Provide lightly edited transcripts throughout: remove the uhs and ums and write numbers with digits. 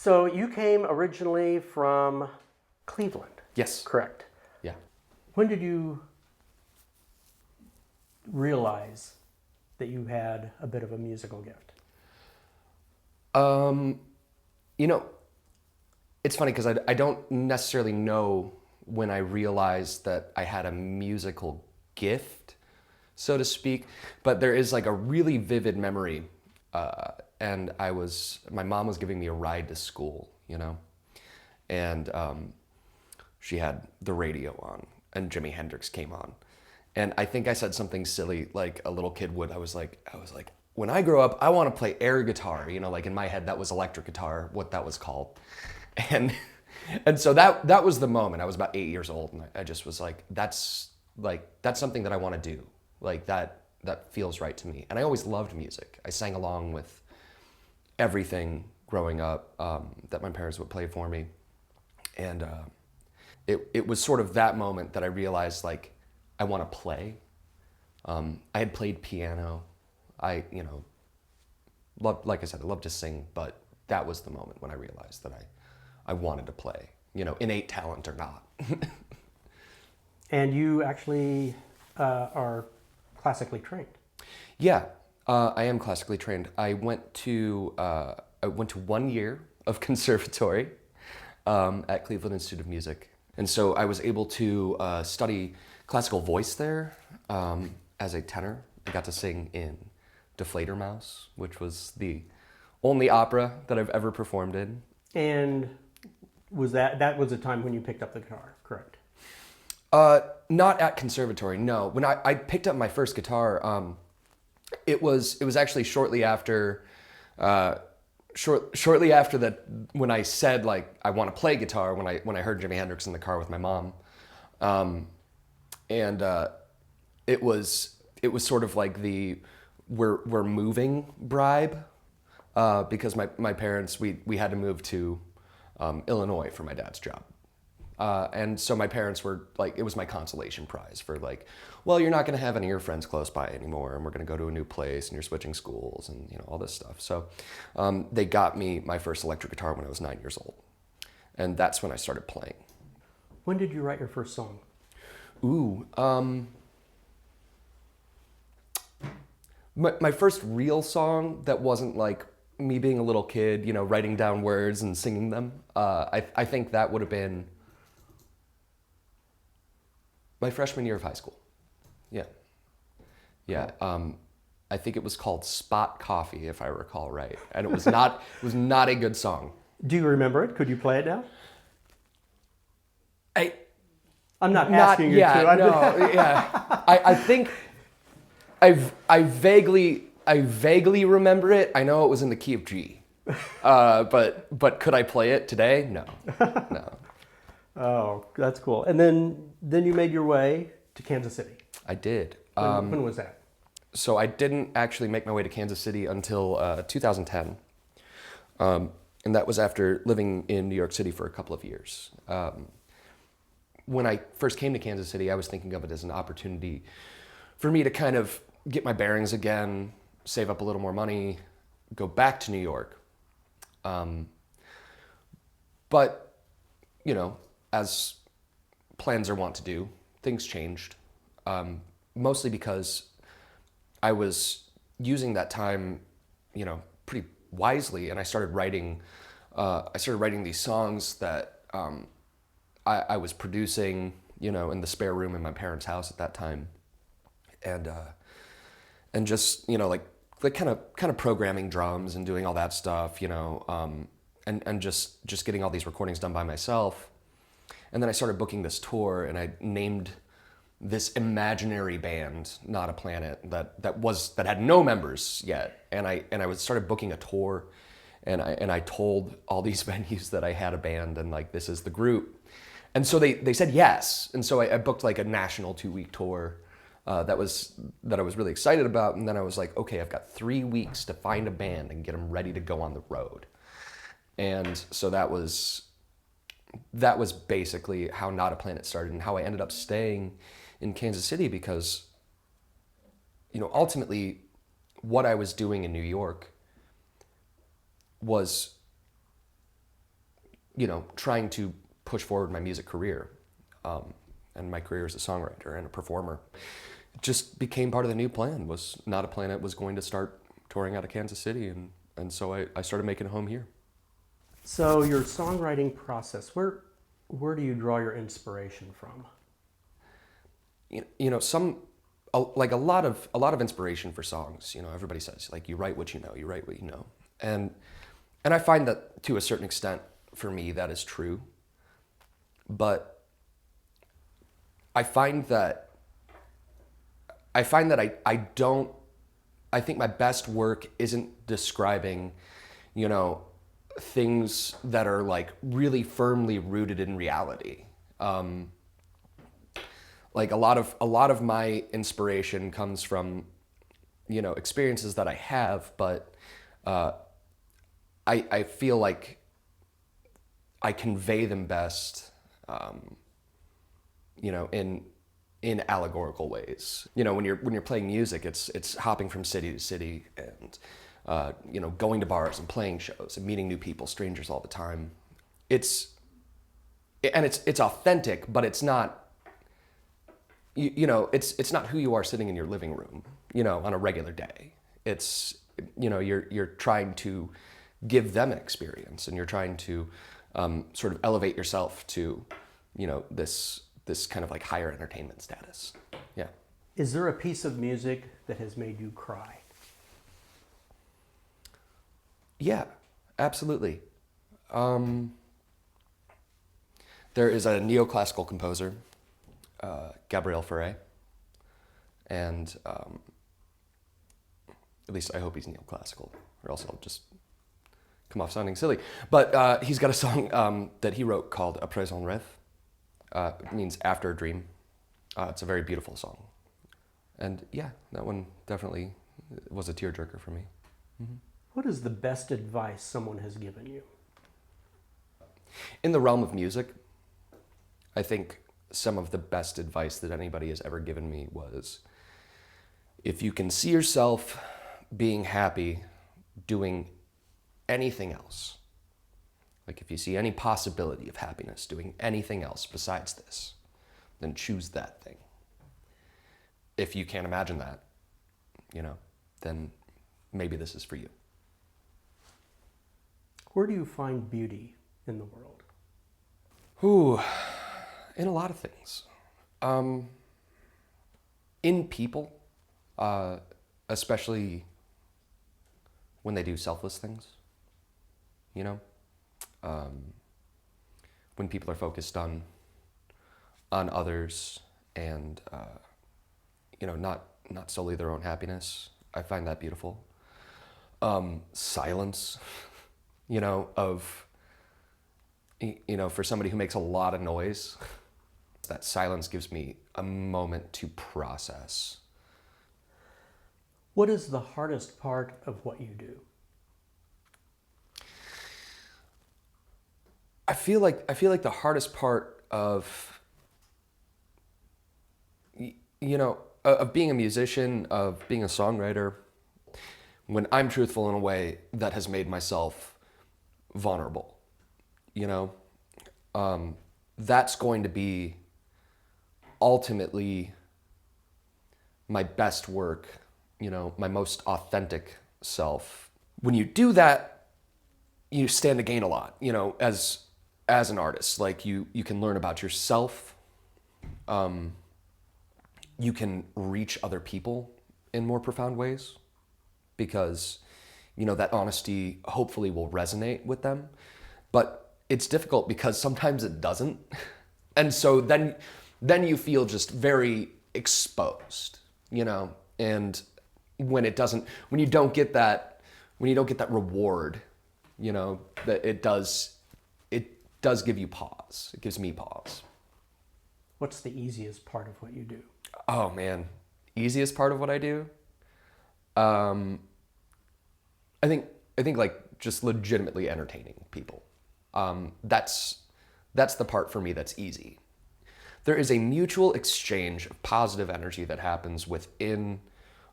So you came originally from Cleveland, Yes. correct? Yeah. When did you realize that you had a bit of a musical gift? You know, it's funny because I don't necessarily know when I realized that I had a musical gift, so to speak, but there is like a really vivid memory. And my mom was giving me a ride to school, and she had the radio on and Jimi Hendrix came on. And I think I said something silly like a little kid would. I was like, when I grow up, I want to play air guitar. Like in my head, that was electric guitar, what that was called. And and so that was the moment. I was about 8 years old, and I just was that's something that I want to do. Like that feels right to me. And I always loved music. I sang along with everything growing up that my parents would play for me. And it was sort of that moment that I realized I want to play. I had played piano. Like I said, I love to sing, but that was the moment when I realized that I wanted to play, innate talent or not. And you actually are classically trained. Yeah, I am classically trained. I went to 1 year of conservatory at Cleveland Institute of Music. And so I was able to study classical voice there as a tenor. I got to sing in Deflator Mouse, which was the only opera that I've ever performed in. And that was a time when you picked up the guitar, correct? Not at conservatory, no. When I picked up my first guitar, it was actually shortly after that, when I said I want to play guitar, when I heard Jimi Hendrix in the car with my mom, and it was sort of like the we're moving bribe, because my parents, we had to move to Illinois for my dad's job. And so my parents were it was my consolation prize for well, you're not going to have any of your friends close by anymore, and we're going to go to a new place, and you're switching schools, and all this stuff. So they got me my first electric guitar when I was 9 years old, and that's when I started playing. When did you write your first song? Ooh, my first real song that wasn't me being a little kid, writing down words and singing them. I think that would have been my freshman year of high school. Yeah. I think it was called Spot Coffee, if I recall right, and it was not a good song. Do you remember it? Could you play it now? I'm not Not asking you yet, to. no, yeah. I think I vaguely remember it. I know it was in the key of G, but could I play it today? No. Oh, that's cool. And then you made your way to Kansas City. I did. When was that? So I didn't actually make my way to Kansas City until 2010, and that was after living in New York City for a couple of years. When I first came to Kansas City, I was thinking of it as an opportunity for me to kind of get my bearings again, save up a little more money, go back to New York. But, as plans are wont to do, things changed. Mostly because I was using that time, pretty wisely, and I started writing these songs that I was producing, in the spare room in my parents' house at that time, and just kind of programming drums and doing all that stuff, and just getting all these recordings done by myself. And then I started booking this tour, and I named this imaginary band, Not a Planet, that had no members yet. And I started booking a tour, and I told all these venues that I had a band and this is the group. And so they said yes. And so I booked a national 2-week tour that I was really excited about. And then I was like, okay, I've got 3 weeks to find a band and get them ready to go on the road. And so that was basically how Not a Planet started, and how I ended up staying in Kansas City, because ultimately what I was doing in New York was trying to push forward my music career, and my career as a songwriter and a performer, it just became part of the new plan. Was not a plan that was going to start touring out of Kansas City, and so I started making a home here. So your songwriting process, where do you draw your inspiration from? Like a lot of inspiration for songs. Everybody says, like, you write what you know, you write what you know, and I find that to a certain extent for me that is true, but I find that I think my best work isn't describing, things that are like really firmly rooted in reality. Like a lot of my inspiration comes from, experiences that I have, but I feel like I convey them best, in allegorical ways. When you're playing music, it's hopping from city to city and going to bars and playing shows and meeting new people, strangers all the time. It's authentic, but it's not. It's not who you are sitting in your living room, on a regular day. It's, you're trying to give them an experience, and you're trying to sort of elevate yourself to, this kind of like higher entertainment status. Yeah. Is there a piece of music that has made you cry? Yeah, absolutely. There is a neoclassical composer, Gabriel Fauré, and at least I hope he's neoclassical, or else I'll just come off sounding silly. But he's got a song that he wrote called Après un rêve. It means after a dream. It's a very beautiful song. And yeah, that one definitely was a tearjerker for me. Mm-hmm. What is the best advice someone has given you? In the realm of music, I think some of the best advice that anybody has ever given me was, if you can see yourself being happy doing anything else, like if you see any possibility of happiness doing anything else besides this, then choose that thing. If you can't imagine that, then maybe this is for you. Where do you find beauty in the world? Ooh, in a lot of things. In people, especially when they do selfless things, when people are focused on others and, not solely their own happiness. I find that beautiful. Silence, for somebody who makes a lot of noise, that silence gives me a moment to process. What is the hardest part of what you do? I feel like the hardest part of of being a musician, of being a songwriter, when I'm truthful in a way that has made myself vulnerable, that's going to be ultimately my best work, my most authentic self. When you do that, you stand to gain a lot, as an artist. Like you can learn about yourself. You can reach other people in more profound ways because, that honesty hopefully will resonate with them. But it's difficult because sometimes it doesn't. And so then you feel just very exposed, and when you don't get that reward, that it does give you pause. It gives me pause. What's the easiest part of what you do? Oh man, easiest part of what I do? I think like just legitimately entertaining people. That's the part for me that's easy. There is a mutual exchange of positive energy that happens within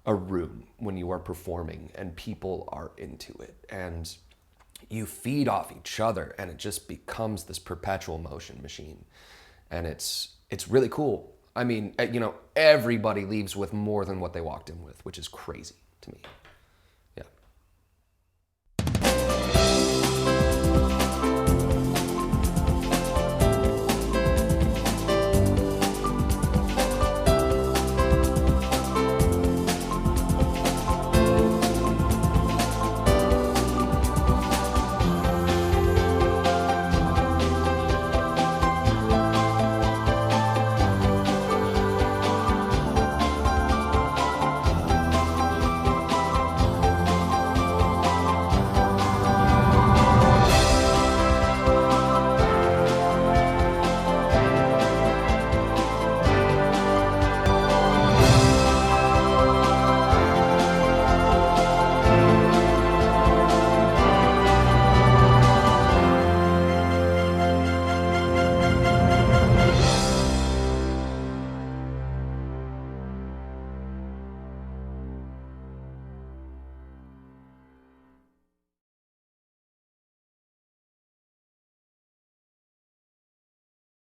a room when you are performing and people are into it. And you feed off each other, and it just becomes this perpetual motion machine. And it's really cool. I mean, you know, everybody leaves with more than what they walked in with, which is crazy to me.